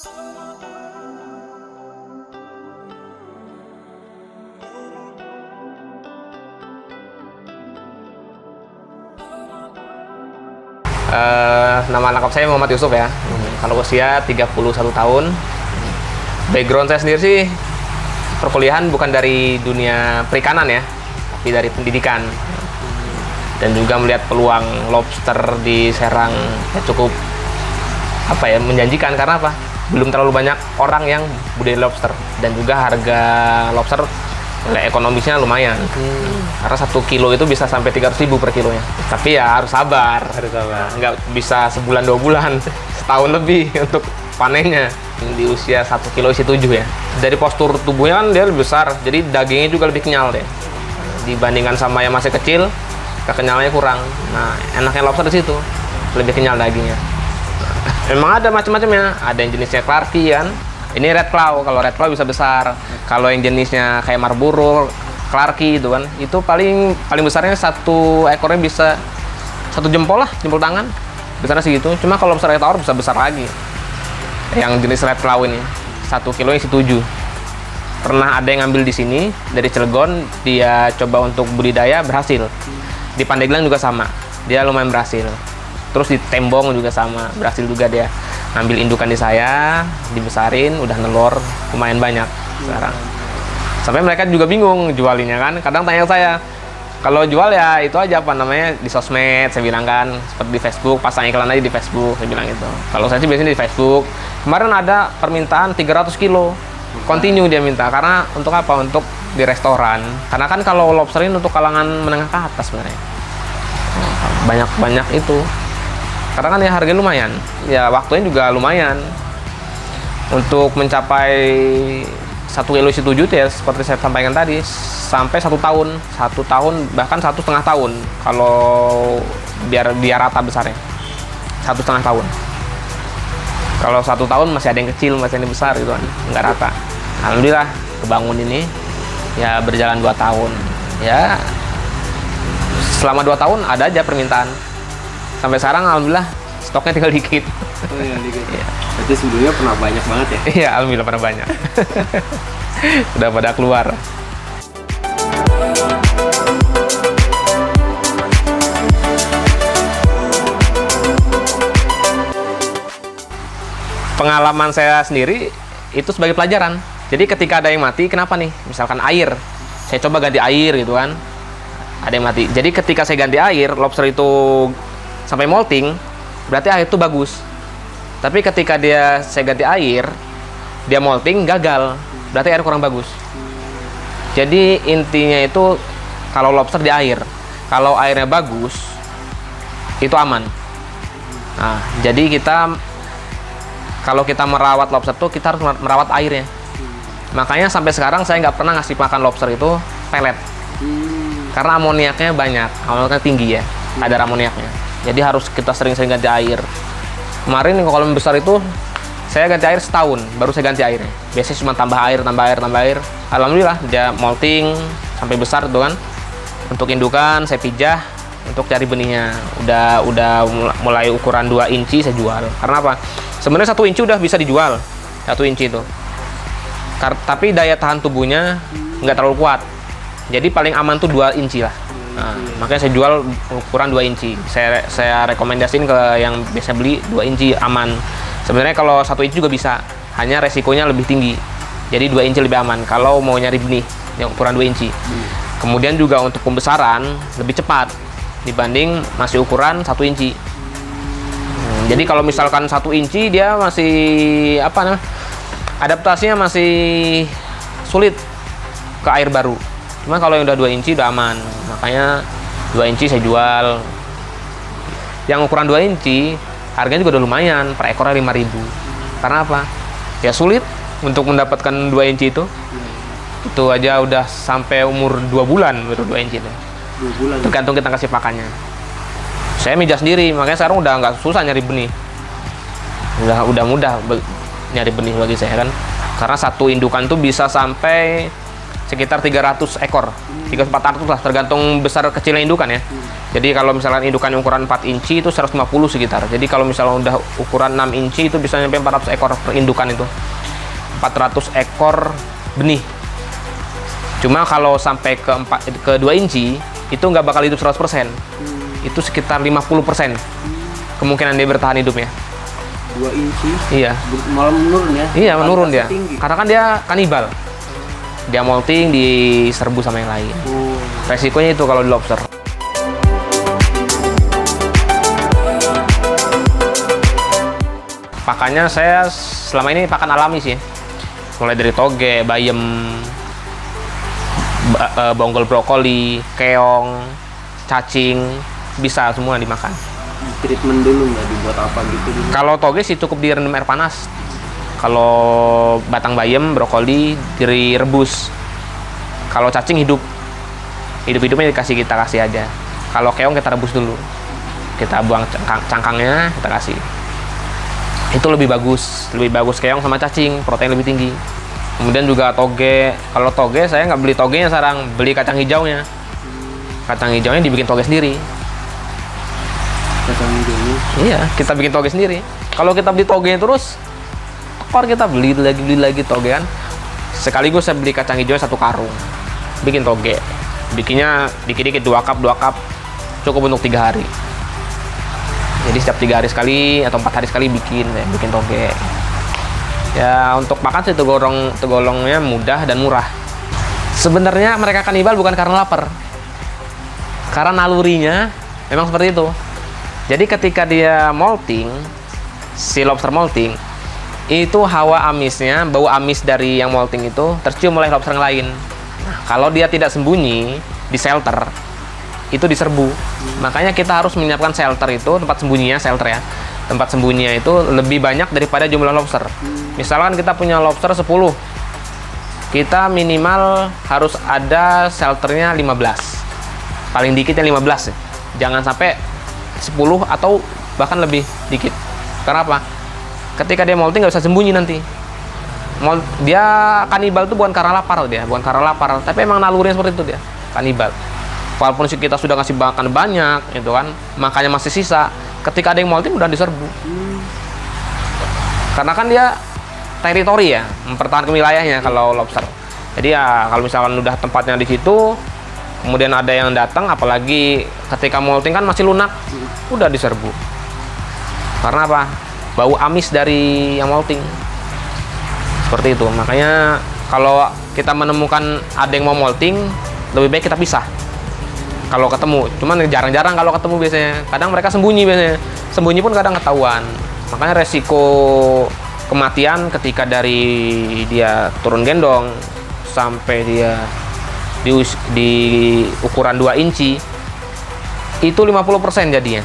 Nama lengkap saya Muhammad Yusuf ya. Kalau usia 31 tahun. Background saya sendiri sih perkuliahan bukan dari dunia perikanan ya, tapi dari pendidikan. Dan juga melihat peluang lobster di Serang ya cukup menjanjikan karena apa? Belum terlalu banyak orang yang budidaya lobster dan juga harga lobster ekonomisnya lumayan. Karena 1 kilo itu bisa sampai 300.000 per kilonya. Tapi ya harus sabar. Nggak bisa sebulan 2 bulan, setahun lebih untuk panennya. Di usia 1 kilo isi 7 ya. Dari postur tubuhnya kan dia lebih besar, jadi dagingnya juga lebih kenyal deh. Dibandingkan sama yang masih kecil, kekenyalannya kurang. Nah, enaknya lobster di situ, lebih kenyal dagingnya. Memang ada macam-macamnya. Ada yang jenisnya Clarky kan. Ini red claw, kalau red claw bisa besar. Kalau yang jenisnya kayak Marlboro, Clarky itu kan, itu paling besarnya satu ekornya bisa 1 jempol lah, jempol tangan. Besarnya segitu. Cuma kalau lobster air tawar bisa besar lagi. Yang jenis red claw ini 1 kilo isi 7. Pernah ada yang ngambil di sini dari Cilegon, dia coba untuk budidaya berhasil. Di Pandeglang juga sama, dia lumayan berhasil. Terus di Tembong juga sama, berhasil juga dia. Ngambil indukan di saya, dibesarin, udah nelor lumayan banyak sekarang. Sampai mereka juga bingung jualinnya kan. Kadang tanya saya, kalau jual ya itu aja di sosmed, saya bilang kan, seperti di Facebook, pasang iklan aja di Facebook, saya bilang itu. Kalau saya sih biasanya di Facebook. Kemarin ada permintaan 300 kilo, continue dia minta, karena untuk apa? Untuk di restoran. Karena kan kalau lobster ini untuk kalangan menengah ke atas sebenarnya. Banyak itu. Karena kan ya harganya lumayan, ya waktunya juga lumayan. Untuk mencapai 1 kilo isi 7 ya seperti saya sampaikan tadi, sampai 1 tahun, bahkan 1,5 tahun kalau biar rata besarnya, 1,5 tahun. Kalau 1 tahun masih ada yang kecil, masih ada yang besar gitu kan, nggak rata. Alhamdulillah kebangun ini ya berjalan 2 tahun. Ya selama 2 tahun ada aja permintaan. Sampai sekarang alhamdulillah stoknya tinggal dikit. Oh iya, dikit. Ya. Berarti sebelumnya pernah banyak banget ya? Iya, alhamdulillah pernah banyak. Udah pada keluar. Pengalaman saya sendiri itu sebagai pelajaran. Jadi ketika ada yang mati, kenapa nih? Misalkan air, saya coba ganti air gitu kan. Ada yang mati. Jadi ketika saya ganti air, lobster itu sampai molting, berarti air itu bagus. Tapi ketika saya ganti air, dia molting, gagal, berarti air kurang bagus. Jadi intinya itu kalau lobster di air, kalau airnya bagus, itu aman. Nah, jadi kalau kita merawat lobster tuh kita harus merawat airnya. Makanya sampai sekarang saya nggak pernah ngasih makan lobster itu pelet, karena amoniaknya banyak, amoniaknya tinggi ya, kadar amoniaknya. Jadi harus kita sering-sering ganti air. Kemarin kalau besar itu saya ganti air setahun, baru saya ganti airnya. Biasanya cuma tambah air. Alhamdulillah dia molting sampai besar tuh kan. Untuk indukan saya pijah untuk cari benihnya. Udah mulai ukuran 2 inci saya jual. Karena apa? Sebenarnya 1 inci udah bisa dijual. 1 inci itu. Tapi daya tahan tubuhnya nggak terlalu kuat. Jadi paling aman tuh 2 inci lah. Nah, makanya saya jual ukuran 2 inci. Saya rekomendasiin ke yang biasa beli 2 inci aman. Sebenarnya kalau 1 inci juga bisa, hanya resikonya lebih tinggi. Jadi 2 inci lebih aman kalau mau nyari benih yang ukuran 2 inci. Kemudian juga untuk pembesaran lebih cepat dibanding masih ukuran 1 inci. Jadi kalau misalkan 1 inci dia masih adaptasinya masih sulit ke air baru. Cuma kalau yang udah 2 inci udah aman. Makanya 2 inci saya jual. Yang ukuran 2 inci harganya juga udah lumayan, per ekornya 5.000. Karena apa? Ya sulit untuk mendapatkan 2 inci itu. Itu aja udah sampai umur 2 bulan baru 2 inci itu. 2 bulan. Tergantung kita kasih pakannya. Saya mijah sendiri, makanya sekarang udah nggak susah nyari benih. Udah mudah nyari benih bagi saya kan. Karena 1 indukan tuh bisa sampai sekitar 300 ekor, 300-400 lah, tergantung besar kecilnya indukan ya. Jadi kalau misalkan indukan ukuran 4 inci itu 150 sekitar. Jadi kalau misalnya udah ukuran 6 inci itu bisa sampai 400 ekor per indukan itu. 400 ekor benih. Cuma kalau sampai ke 2 inci itu nggak bakal hidup 100%. Itu sekitar 50% kemungkinan dia bertahan hidupnya. 2 inci? Iya. Malah menurun ya? Iya, menurun dia. Tinggi. Karena kan dia kanibal. Dia molting diserbu sama yang lain. Resikonya itu kalau di lobster. Pakannya saya selama ini pakan alami sih. Mulai dari toge, bayam, bonggol brokoli, keong, cacing, bisa semua dimakan. Treatment dulu nggak dibuat apa gitu dulu? Kalau toge sih cukup direndam air panas. Kalau batang bayam, brokoli direbus. Kalau cacing hidup-hidupnya kita kasih aja. Kalau keong kita rebus dulu. Kita buang cangkangnya, kita kasih. Itu lebih bagus keong sama cacing, protein lebih tinggi. Kemudian juga toge. Kalau toge saya nggak beli togenya sekarang, beli kacang hijaunya. Kacang hijaunya dibikin toge sendiri. Kacang hijaunya? Iya, kita bikin toge sendiri. Kalau kita beli togenya terus, tekor kita beli lagi toge kan. Sekaligus saya beli kacang hijau 1 karung, bikin toge. Bikinnya dikit-dikit 2 cup, cukup untuk 3 hari. Jadi setiap 3 hari sekali atau 4 hari sekali bikin toge. Ya untuk makan sih tergolongnya mudah dan murah. Sebenarnya mereka kanibal bukan karena lapar, karena nalurinya memang seperti itu. Jadi ketika dia molting, si lobster molting, itu hawa amisnya, bau amis dari yang molting itu tercium oleh lobster yang lain. Nah, kalau dia tidak sembunyi di shelter, itu diserbu. Makanya kita harus menyiapkan shelter itu, tempat sembunyinya, shelter ya. Tempat sembunyinya itu lebih banyak daripada jumlah lobster. Misalkan kita punya lobster 10, kita minimal harus ada shelternya 15. Paling dikitnya 15 ya. Jangan sampai 10 atau bahkan lebih dikit. Karena apa? Ketika dia molting nggak bisa sembunyi nanti. Dia kanibal itu bukan karena lapar tapi emang nalurinya seperti itu dia, kanibal. Walaupun kita sudah ngasih makan banyak, itu kan, makanya masih sisa. Ketika ada yang molting udah diserbu. Karena kan dia teritori ya, mempertahankan wilayahnya kalau lobster. Jadi ya kalau misalkan udah tempatnya di situ, kemudian ada yang datang, apalagi ketika molting kan masih lunak, udah diserbu. Karena apa? Bau amis dari yang molting. Seperti itu. Makanya kalau kita menemukan ada yang mau molting, lebih baik kita pisah. Kalau ketemu, cuman jarang-jarang kalau ketemu biasanya. Kadang mereka sembunyi biasanya. Sembunyi pun kadang ketahuan. Makanya resiko kematian ketika dari dia turun gendong sampai dia di ukuran 2 inci itu 50% jadinya.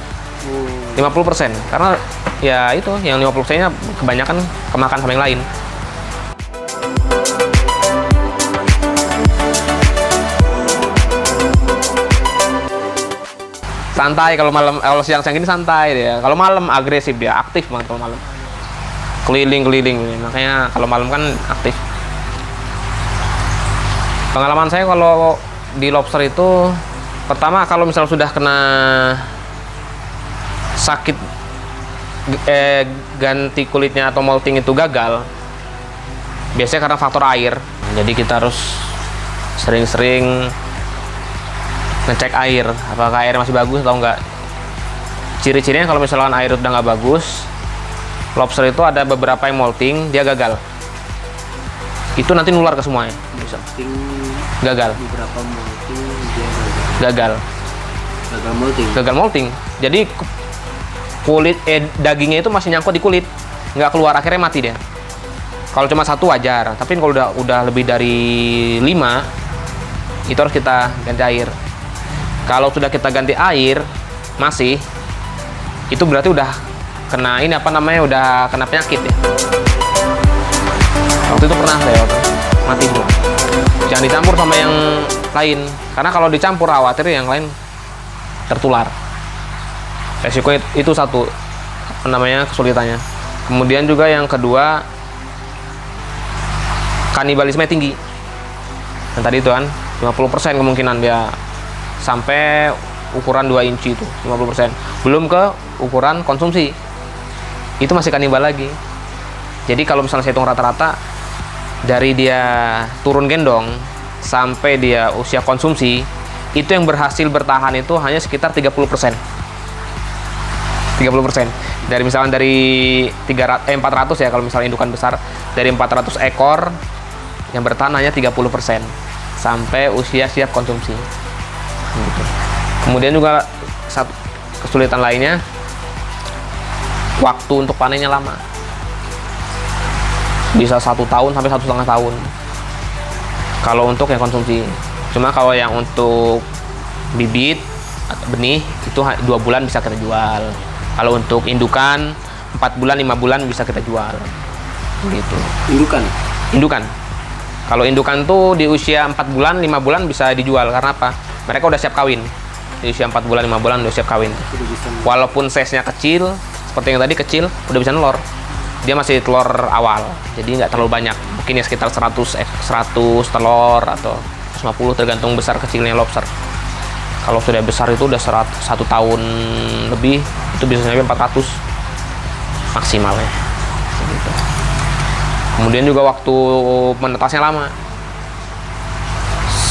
50%. Karena ya itu, yang 50%-nya kebanyakan kemakan sama yang lain. Santai kalau malam, kalau siang-siang ini santai dia. Kalau malam agresif dia, aktif banget kalau malam. Keliling-keliling, makanya kalau malam kan aktif. Pengalaman saya kalau di lobster itu, pertama kalau misal sudah kena sakit ganti kulitnya atau molting itu gagal, biasanya karena faktor air. Jadi kita harus sering-sering ngecek air, apakah air masih bagus atau enggak. Ciri-cirinya kalau misalkan air udah nggak bagus, lobster itu ada beberapa yang molting, dia gagal. Itu nanti nular ke semuanya. Bisa. Gagal. Beberapa molting dia gagal. Gagal molting. Jadi kulit dagingnya itu masih nyangkut di kulit, nggak keluar, akhirnya mati dia. Kalau cuma 1 wajar, tapi kalau udah lebih dari 5, itu harus kita ganti air. Kalau sudah kita ganti air masih, itu berarti udah kena ini apa namanya, udah kena penyakit ya. Waktu itu pernah saya mati semua. Jangan dicampur sama yang lain, karena kalau dicampur khawatir yang lain tertular. Resiko itu satu, apa namanya, kesulitannya. Kemudian juga yang kedua, kanibalisme tinggi. Dan tadi itu kan 50% kemungkinan dia sampai ukuran 2 inci itu 50%. Belum ke ukuran konsumsi. Itu masih kanibal lagi. Jadi kalau misalnya saya hitung rata-rata dari dia turun gendong sampai dia usia konsumsi, itu yang berhasil bertahan itu hanya sekitar 30%. 30%. Dari misalnya dari 400 ya, kalau misalnya indukan besar, dari 400 ekor yang bertahan hanya 30% sampai usia siap konsumsi. Gitu. Kemudian juga satu kesulitan lainnya, waktu untuk panennya lama. Bisa 1 tahun sampai 1,5 tahun. Kalau untuk yang konsumsi. Cuma kalau yang untuk bibit atau benih itu 2 bulan bisa kita jual. Kalau untuk indukan 4 bulan 5 bulan bisa kita jual. Gitu. Indukan. Kalau indukan tuh di usia 4 bulan 5 bulan bisa dijual karena apa? Mereka udah siap kawin. Di usia 4 bulan 5 bulan udah siap kawin. Walaupun size-nya kecil, seperti yang tadi kecil, udah bisa nelor. Dia masih telur awal, jadi nggak terlalu banyak. Mungkin ya sekitar 100 telur atau 150 tergantung besar kecilnya lobster. Kalau sudah besar itu udah 1 tahun lebih, itu bisa sampai 400 maksimalnya. Gitu. Kemudian juga waktu menetasnya lama,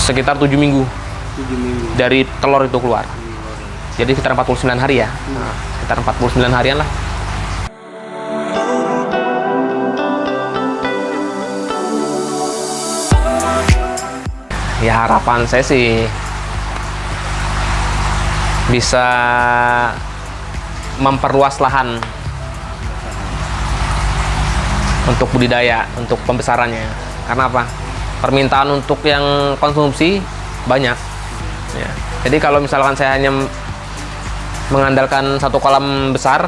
sekitar 7 minggu dari telur itu keluar. Jadi sekitar 49 hari ya, sekitar 49 harian lah. Ya harapan saya sih bisa memperluas lahan untuk budidaya, untuk pembesarannya. Karena apa? Permintaan untuk yang konsumsi banyak. Ya. Jadi kalau misalkan saya hanya mengandalkan 1 kolam besar,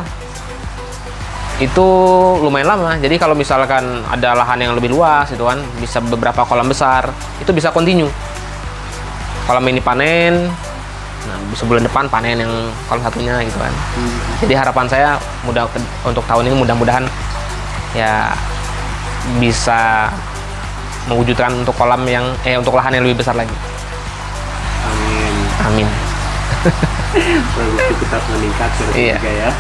itu lumayan lama. Jadi kalau misalkan ada lahan yang lebih luas itu kan, bisa beberapa kolam besar, itu bisa continue. Kolam ini panen, nah bisa bulan depan panen yang kolam satunya gitu kan. Jadi harapan saya untuk tahun ini mudah-mudahan ya bisa mewujudkan untuk kolam yang untuk lahan yang lebih besar lagi. Amin. Amin. Produktivitas meningkat juga ya.